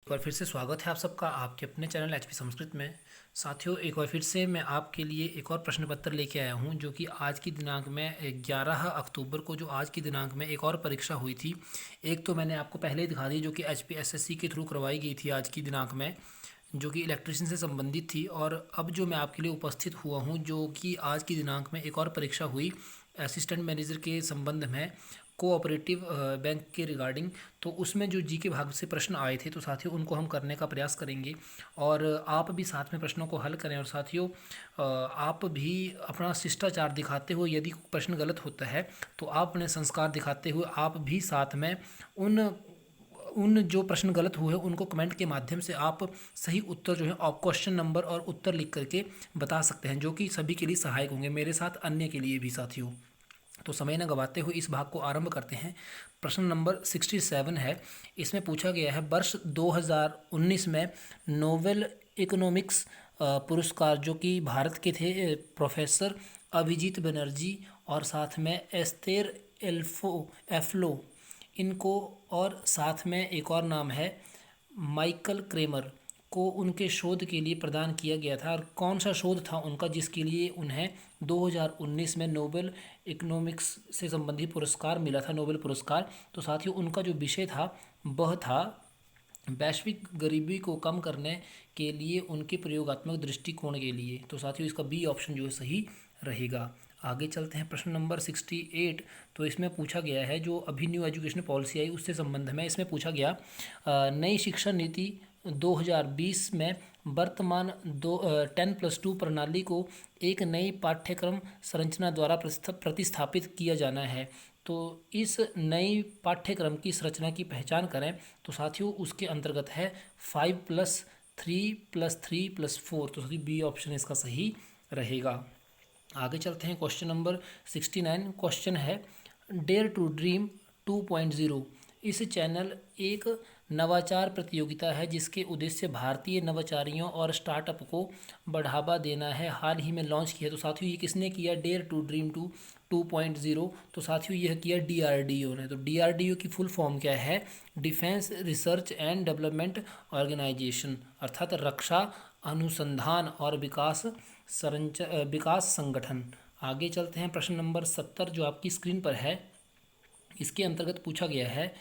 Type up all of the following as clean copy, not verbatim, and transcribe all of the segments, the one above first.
एक बार फिर से स्वागत है आप सबका आपके अपने चैनल एचपी संस्कृत में। साथियों, एक बार फिर से मैं आपके लिए एक और प्रश्न पत्र लेके आया हूं जो कि आज की दिनांक में 11 अक्टूबर को जो आज की दिनांक में एक और परीक्षा हुई थी। एक तो मैंने आपको पहले ही दिखा दी जो कि एचपी एसएससी के थ्रू करवाई गई थी आज की दिनांक में, जो कि इलेक्ट्रिशियन से संबंधित थी। और अब जो मैं आपके लिए उपस्थित हुआ हूँ जो कि आज की दिनांक में एक और परीक्षा हुई असिस्टेंट मैनेजर के संबंध में, कोऑपरेटिव बैंक के रिगार्डिंग। तो उसमें जो जी के भाग से प्रश्न आए थे तो साथियों उनको हम करने का प्रयास करेंगे और आप भी साथ में प्रश्नों को हल करें। और साथियों आप भी अपना शिष्टाचार दिखाते हुए, यदि प्रश्न गलत होता है तो आप अपने संस्कार दिखाते हुए आप भी साथ में उन उन जो प्रश्न गलत हुए उनको कमेंट के माध्यम से आप सही उत्तर जो है आप क्वेश्चन नंबर और उत्तर लिख करके बता सकते हैं, जो कि सभी के लिए सहायक होंगे, मेरे साथ अन्य के लिए भी। साथियों, तो समय न गवाते हुए इस भाग को आरंभ करते हैं। प्रश्न नंबर 67 है। इसमें पूछा गया है वर्ष 2019 में नोबेल इकोनॉमिक्स पुरस्कार जो कि भारत के थे प्रोफेसर अभिजीत बनर्जी और साथ में एस्तेर एफ्लो इनको, और साथ में एक और नाम है माइकल क्रेमर को उनके शोध के लिए प्रदान किया गया था। और कौन सा शोध था उनका जिसके लिए उन्हें 2019 में नोबेल इकोनॉमिक्स से संबंधित पुरस्कार मिला था, नोबेल पुरस्कार। तो साथियों उनका जो विषय था वह था वैश्विक गरीबी को कम करने के लिए उनके प्रयोगात्मक दृष्टिकोण के लिए। तो साथियों इसका बी ऑप्शन जो है सही रहेगा। आगे चलते हैं प्रश्न नंबर 68। तो इसमें पूछा गया है जो अभी न्यू एजुकेशन पॉलिसी आई उससे संबंध में इसमें पूछा गया नई शिक्षा नीति 2020 में वर्तमान 10+2 प्रणाली को एक नई पाठ्यक्रम संरचना द्वारा प्रतिस्थापित किया जाना है। तो इस नई पाठ्यक्रम की संरचना की पहचान करें। तो साथियों उसके अंतर्गत है 5+3+3+4। तो साथियों बी ऑप्शन इसका सही रहेगा। आगे चलते हैं क्वेश्चन नंबर 69। क्वेश्चन है डेयर टू ड्रीम 2.0। इस चैनल एक नवाचार प्रतियोगिता है जिसके उद्देश्य भारतीय नवाचारियों और स्टार्टअप को बढ़ावा देना है, हाल ही में लॉन्च किया। तो साथियों ये किसने किया? Dare to dream 2.0। तो साथियों यह किया डीआरडीओ ने। तो डीआरडीओ की फुल फॉर्म क्या है? Defence research and development organisation, अर्थात रक्षा अनुसंधान और विकास संगठन। आगे चलते हैं प्रश्न नंबर 70 जो आपकी स्क्रीन पर है। इसके अंतर्गत पूछा गया है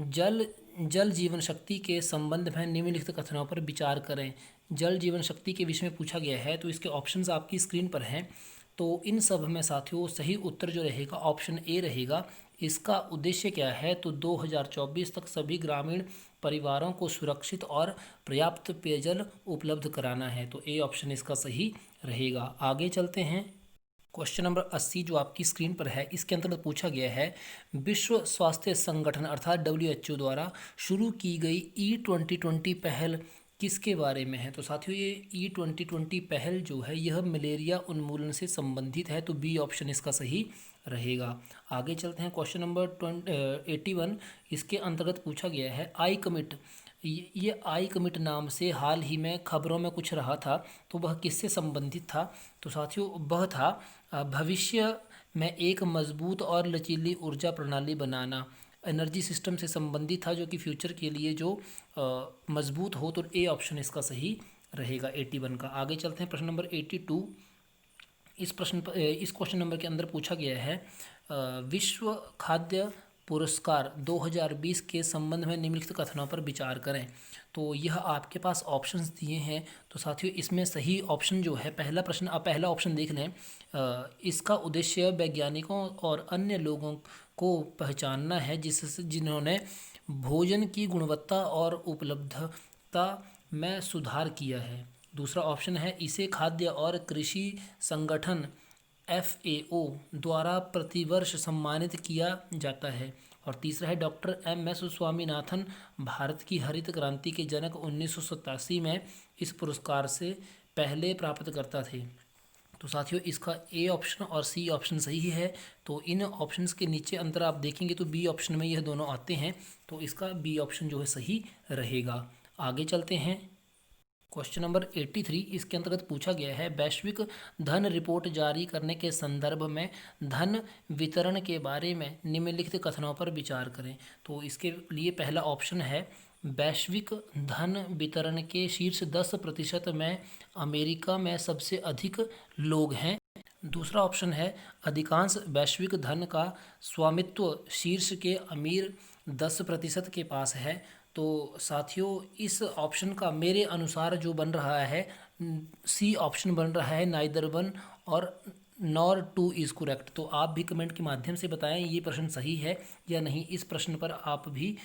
जल जल जीवन शक्ति के संबंध में निम्नलिखित कथनों पर विचार करें। जल जीवन शक्ति के विषय में पूछा गया है। तो इसके ऑप्शंस आपकी स्क्रीन पर हैं। तो इन सब में साथियों सही उत्तर जो रहेगा ऑप्शन ए रहेगा। इसका उद्देश्य क्या है? तो 2024 तक सभी ग्रामीण परिवारों को सुरक्षित और पर्याप्त पेयजल उपलब्ध कराना है। तो ए ऑप्शन इसका सही रहेगा। आगे चलते हैं क्वेश्चन नंबर 80 जो आपकी स्क्रीन पर है। इसके अंतर्गत पूछा गया है विश्व स्वास्थ्य संगठन अर्थात WHO द्वारा शुरू की गई E2020 पहल किसके बारे में है? तो साथियों ये E2020 पहल जो है यह मलेरिया उन्मूलन से संबंधित है। तो बी ऑप्शन इसका सही रहेगा। आगे चलते हैं क्वेश्चन नंबर 81। इसके अंतर्गत पूछा गया है आई कमिट। ये आई कमिट नाम से हाल ही में खबरों में कुछ रहा था, तो वह किससे संबंधित था? तो साथियों वह था भविष्य में एक मजबूत और लचीली ऊर्जा प्रणाली बनाना, एनर्जी सिस्टम से संबंधित था जो कि फ्यूचर के लिए जो मजबूत हो। तो ए ऑप्शन इसका सही रहेगा 81 का। आगे चलते हैं प्रश्न नंबर 82। इस क्वेश्चन नंबर के अंदर पूछा गया है विश्व खाद्य पुरस्कार 2020 के संबंध में निम्नलिखित कथनों पर विचार करें। तो यह आपके पास ऑप्शंस दिए हैं। तो साथियों इसमें सही ऑप्शन जो है पहला ऑप्शन देख लें। इसका उद्देश्य वैज्ञानिकों और अन्य लोगों को पहचानना है जिन्होंने भोजन की गुणवत्ता और उपलब्धता में सुधार किया है। दूसरा ऑप्शन है इसे खाद्य और कृषि संगठन FAO द्वारा प्रतिवर्ष सम्मानित किया जाता है। और तीसरा है डॉक्टर MS स्वामीनाथन भारत की हरित क्रांति के जनक 1987 में इस पुरस्कार से पहले प्राप्तकर्ता थे। तो साथियों इसका ए ऑप्शन और सी ऑप्शन सही है। तो इन ऑप्शंस के नीचे अंतर आप देखेंगे तो बी ऑप्शन में यह दोनों आते हैं। तो इसका बी ऑप्शन जो है सही रहेगा। आगे चलते हैं क्वेश्चन नंबर 83। इसके अंतर्गत पूछा गया है वैश्विक धन रिपोर्ट जारी करने के संदर्भ में धन वितरण के बारे में निम्नलिखित कथनों पर विचार करें। तो इसके लिए पहला ऑप्शन है वैश्विक धन वितरण के शीर्ष 10% में अमेरिका में सबसे अधिक लोग हैं। दूसरा ऑप्शन है अधिकांश वैश्विक धन का स्वामित्व शीर्ष के अमीर 10% के पास है। तो साथियों इस ऑप्शन का मेरे अनुसार जो बन रहा है सी ऑप्शन बन रहा है, नाइदर वन और नॉर टू इज़ करेक्ट। तो आप भी कमेंट के माध्यम से बताएं ये प्रश्न सही है या नहीं। इस प्रश्न पर आप भी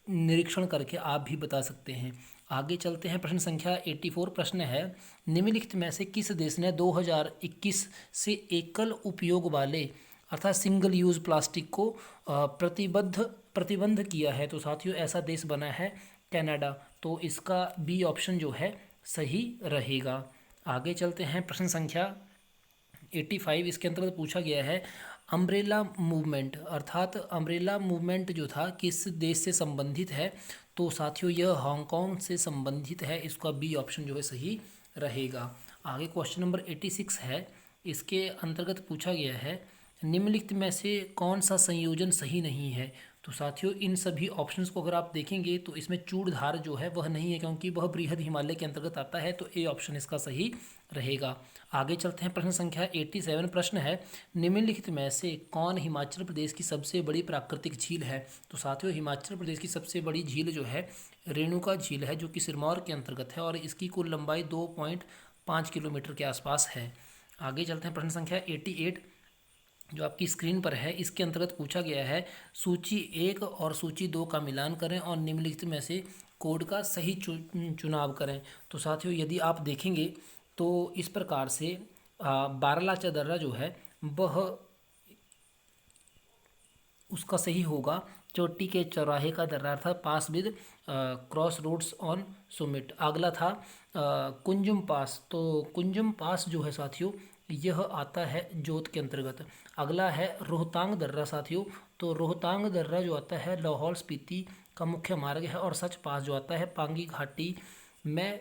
निरीक्षण करके आप भी बता सकते हैं। आगे चलते हैं, प्रश्न संख्या 84 प्रश्न है, निम्नलिखित में से किस देश ने 2021 से एकल उपयोग वाले अर्थात सिंगल यूज़ प्लास्टिक को प्रतिबंध किया है। तो साथियों ऐसा देश बना है कनाडा। तो इसका बी ऑप्शन जो है सही रहेगा। आगे चलते हैं, प्रश्न संख्या 85 इसके अंतर्गत पूछा गया है अम्ब्रेला मूवमेंट अर्थात अम्ब्रेला मूवमेंट जो था किस देश से संबंधित है। तो साथियों यह हांगकांग से संबंधित है। इसका बी ऑप्शन जो है सही रहेगा। आगे क्वेश्चन नंबर 86 है, इसके अंतर्गत पूछा गया है निम्नलिखित में से कौन सा संयोजन सही नहीं है। तो साथियों इन सभी ऑप्शंस को अगर आप देखेंगे तो इसमें चूड़धार जो है वह नहीं है, क्योंकि वह बृहद हिमालय के अंतर्गत आता है। तो ए ऑप्शन इसका सही रहेगा। आगे चलते हैं, प्रश्न संख्या 87 प्रश्न है, निम्नलिखित में से कौन हिमाचल प्रदेश की सबसे बड़ी प्राकृतिक झील है। तो साथियों हिमाचल प्रदेश की सबसे बड़ी झील जो है रेणुका झील है, जो कि सिरमौर के अंतर्गत है और इसकी कुल लंबाई 2.5 किलोमीटर के आसपास है। आगे चलते हैं, प्रश्न संख्या 88 जो आपकी स्क्रीन पर है, इसके अंतर्गत पूछा गया है सूची 1 और सूची 2 का मिलान करें और निम्नलिखित में से कोड का सही चुनाव करें। तो साथियों यदि आप देखेंगे तो इस प्रकार से बारालाचा दर्रा जो है वह उसका सही होगा चोटी के चौराहे का दर्रा था, pass with cross roads on summit. अगला था कुंजुम पास। तो कुंजुम पास जो है साथियों यह आता है जोत के अंतर्गत। अगला है रोहतांग दर्रा साथियों। तो रोहतांग दर्रा जो आता है लाहौल स्पीति का मुख्य मार्ग है और सच पास जो आता है पांगी घाटी में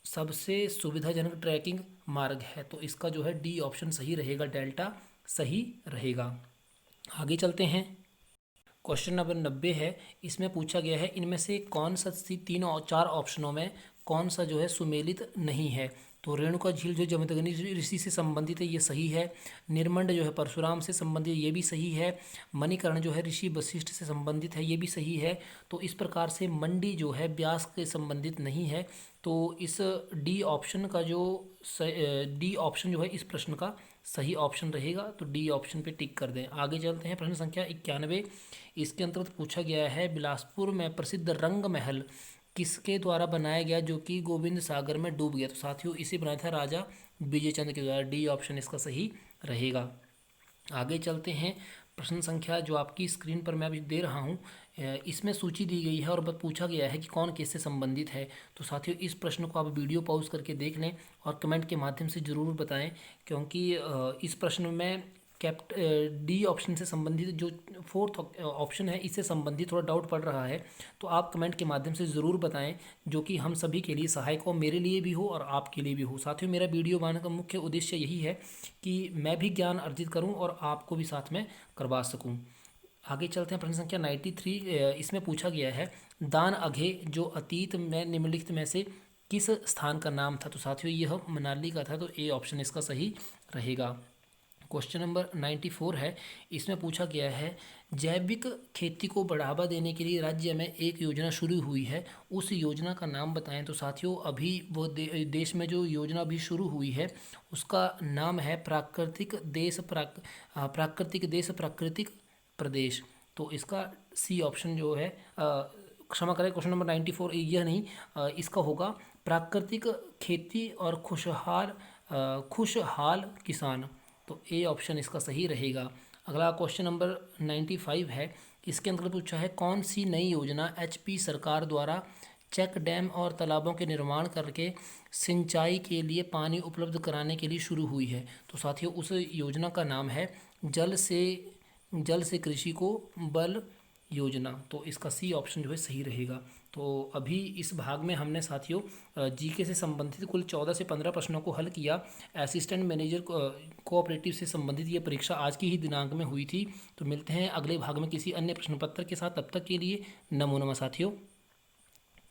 सबसे सुविधाजनक ट्रैकिंग मार्ग है। तो इसका जो है डी ऑप्शन सही रहेगा, डेल्टा सही रहेगा। आगे चलते हैं, क्वेश्चन नंबर 90 है, इसमें पूछा गया है इनमें से कौन सा 3 और 4 ऑप्शनों में कौन सा जो है सुमेलित नहीं है। तो रेणुका झील जो जमदग्नि ऋषि से संबंधित है ये सही है। निर्मंड जो है परशुराम से संबंधित ये भी सही है। मणिकर्ण जो है ऋषि वशिष्ठ से संबंधित है ये भी सही है। तो इस प्रकार से मंडी जो है व्यास के संबंधित नहीं है। तो इस डी ऑप्शन का जो डी ऑप्शन जो है इस प्रश्न का सही ऑप्शन रहेगा। तो डी ऑप्शन पे टिक कर दें। आगे चलते हैं, प्रश्न संख्या 91 इसके अंतर्गत पूछा गया है बिलासपुर में प्रसिद्ध रंग महल किसके द्वारा बनाया गया जो कि गोविंद सागर में डूब गया। तो साथियों इसे बनाया था राजा विजय चंद्र के द्वारा। डी ऑप्शन इसका सही रहेगा। आगे चलते हैं, प्रश्न संख्या जो आपकी स्क्रीन पर मैं अभी दे रहा हूँ इसमें सूची दी गई है और पूछा गया है कि कौन किससे संबंधित है। तो साथियों इस प्रश्न को आप वीडियो पॉज करके देख लें और कमेंट के माध्यम से ज़रूर बताएं, क्योंकि इस प्रश्न में डी ऑप्शन से संबंधित जो 4th ऑप्शन है इससे संबंधित थोड़ा डाउट पड़ रहा है। तो आप कमेंट के माध्यम से ज़रूर बताएं, जो कि हम सभी के लिए सहायक हो, मेरे लिए भी हो और आपके लिए भी हो। साथियों मेरा वीडियो बनाने का मुख्य उद्देश्य यही है कि मैं भी ज्ञान अर्जित करूं और आपको भी साथ में करवा सकूं। आगे चलते हैं, प्रश्न संख्या 93 इसमें पूछा गया है दान अघे जो अतीत में निम्नलिखित में से किस स्थान का नाम था। तो साथियों यह मनाली का था। तो ए ऑप्शन इसका सही रहेगा। क्वेश्चन नंबर 94 है, इसमें पूछा गया है जैविक खेती को बढ़ावा देने के लिए राज्य में एक योजना शुरू हुई है, उस योजना का नाम बताएं। तो साथियों अभी वो देश में जो योजना अभी शुरू हुई है उसका नाम है प्राकृतिक देश प्राकृतिक प्रदेश। तो इसका सी ऑप्शन जो है क्षमा करें क्वेश्चन नंबर 94 यह नहीं इसका होगा प्राकृतिक खेती और खुशहाल किसान। तो ए ऑप्शन इसका सही रहेगा। अगला क्वेश्चन नंबर 95 है, इसके अंतर्गत पूछा है कौन सी नई योजना एचपी सरकार द्वारा चेक डैम और तालाबों के निर्माण करके सिंचाई के लिए पानी उपलब्ध कराने के लिए शुरू हुई है। तो साथियों उस योजना का नाम है जल से कृषि को बल योजना। तो इसका सी ऑप्शन जो है सही रहेगा। तो अभी इस भाग में हमने साथियों जीके से संबंधित कुल 14 से 15 प्रश्नों को हल किया। असिस्टेंट मैनेजर कोऑपरेटिव से संबंधित ये परीक्षा आज की ही दिनांक में हुई थी। तो मिलते हैं अगले भाग में किसी अन्य प्रश्न पत्र के साथ, तब तक के लिए नमो नमः साथियों।